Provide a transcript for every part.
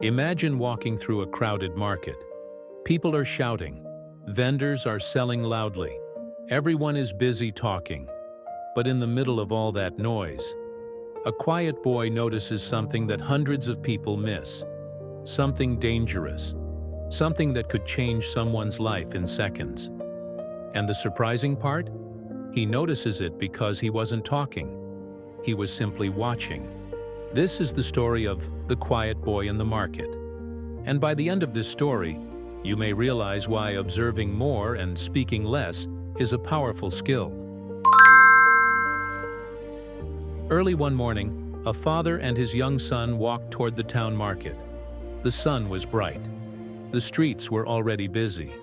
Imagine walking through a crowded market. People are shouting. Vendors are selling loudly. Everyone is busy talking. But in the middle of all that noise, a quiet boy notices something that hundreds of people miss. Something dangerous. Something that could change someone's life in seconds. And the surprising part? He notices it because he wasn't talking. He was simply watching. This is the story of the quiet boy in the market. And by the end of this story, you may realize why observing more and speaking less is a powerful skill. Early one morning, a father and his young son walked toward the town market. The sun was bright. The streets were already busy.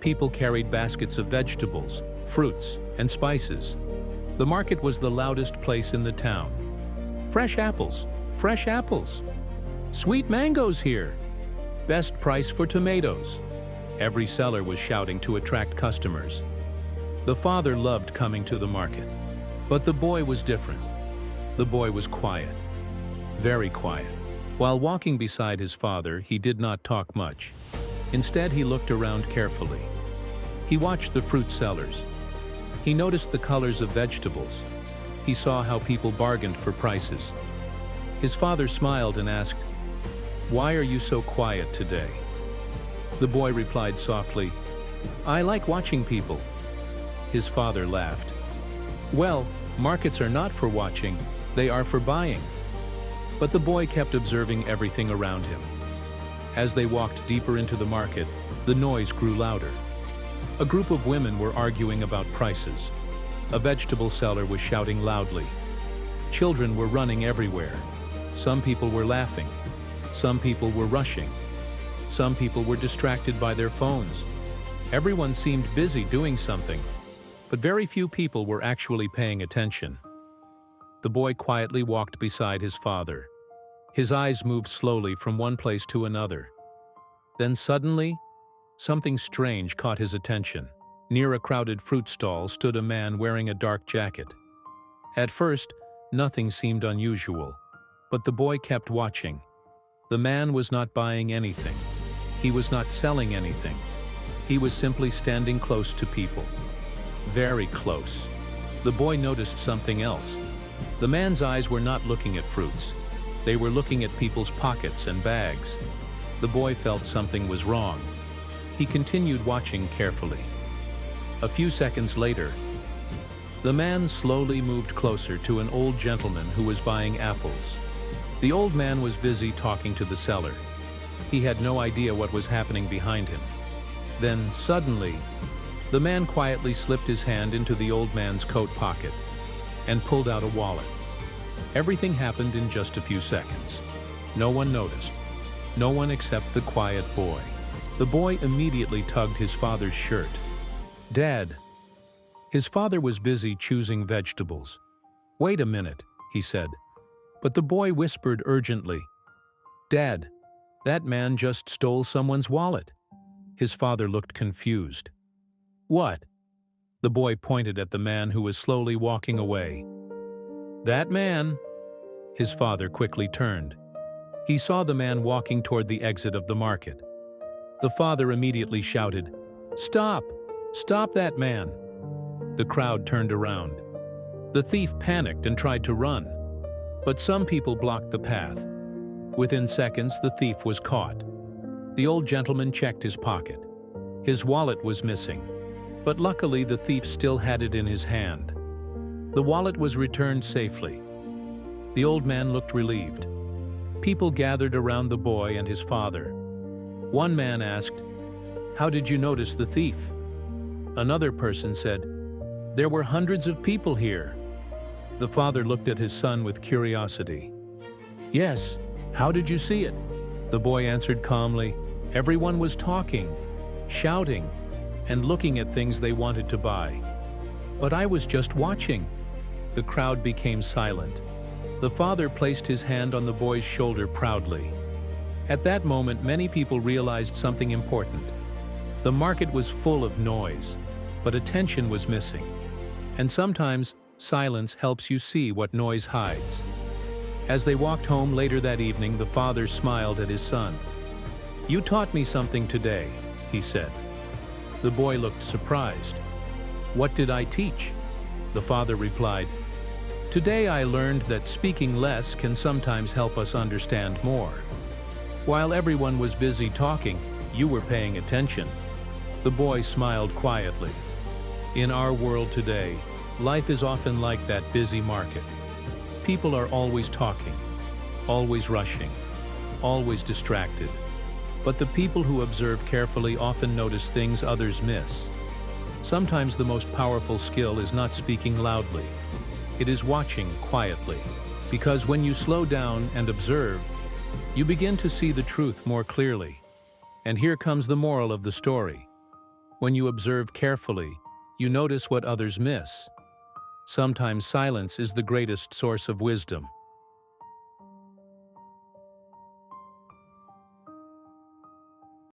People carried baskets of vegetables, fruits, and spices. The market was the loudest place in the town. Fresh apples, fresh apples. Sweet mangoes here. Best price for tomatoes. Every seller was shouting to attract customers. The father loved coming to the market. But the boy was different. The boy was quiet. Very quiet. While walking beside his father, he did not talk much. Instead, he looked around carefully. He watched the fruit sellers. He noticed the colors of vegetables. He saw how people bargained for prices. His father smiled and asked, "Why are you so quiet today?" The boy replied softly, "I like watching people." His father laughed. "Well, markets are not for watching, they are for buying." But the boy kept observing everything around him. As they walked deeper into the market, the noise grew louder. A group of women were arguing about prices. A vegetable seller was shouting loudly. Children were running everywhere. Some people were laughing. Some people were rushing. Some people were distracted by their phones. Everyone seemed busy doing something, but very few people were actually paying attention. The boy quietly walked beside his father. His eyes moved slowly from one place to another. Then suddenly, something strange caught his attention. Near a crowded fruit stall stood a man wearing a dark jacket. At first, nothing seemed unusual, but the boy kept watching. The man was not buying anything. He was not selling anything. He was simply standing close to people. Very close. The boy noticed something else. The man's eyes were not looking at fruits. They were looking at people's pockets and bags. The boy felt something was wrong. He continued watching carefully. A few seconds later, the man slowly moved closer to an old gentleman who was buying apples. The old man was busy talking to the seller. He had no idea what was happening behind him. Then, suddenly, the man quietly slipped his hand into the old man's coat pocket and pulled out a wallet. Everything happened in just a few seconds. No one noticed. No one except the quiet boy. The boy immediately tugged his father's shirt. "Dad." His father was busy choosing vegetables. "Wait a minute," he said. But the boy whispered urgently, "Dad, that man just stole someone's wallet." His father looked confused. "What?" The boy pointed at the man who was slowly walking away. "That man." His father quickly turned. He saw the man walking toward the exit of the market. The father immediately shouted, "Stop! Stop that man!" The crowd turned around. The thief panicked and tried to run, but some people blocked the path. Within seconds, the thief was caught. The old gentleman checked his pocket. His wallet was missing, but luckily the thief still had it in his hand. The wallet was returned safely. The old man looked relieved. People gathered around the boy and his father. One man asked, "How did you notice the thief?" Another person said, "There were hundreds of people here." The father looked at his son with curiosity. "Yes, how did you see it?" The boy answered calmly, "Everyone was talking, shouting, and looking at things they wanted to buy. But I was just watching." The crowd became silent. The father placed his hand on the boy's shoulder proudly. At that moment, many people realized something important. The market was full of noise, but attention was missing. And sometimes, silence helps you see what noise hides. As they walked home later that evening, the father smiled at his son. "You taught me something today," he said. The boy looked surprised. "What did I teach?" The father replied, "Today I learned that speaking less can sometimes help us understand more. While everyone was busy talking, you were paying attention." The boy smiled quietly. In our world today, life is often like that busy market. People are always talking, always rushing, always distracted. But the people who observe carefully often notice things others miss. Sometimes the most powerful skill is not speaking loudly. It is watching quietly. Because when you slow down and observe, you begin to see the truth more clearly. And here comes the moral of the story. When you observe carefully, you notice what others miss. Sometimes silence is the greatest source of wisdom.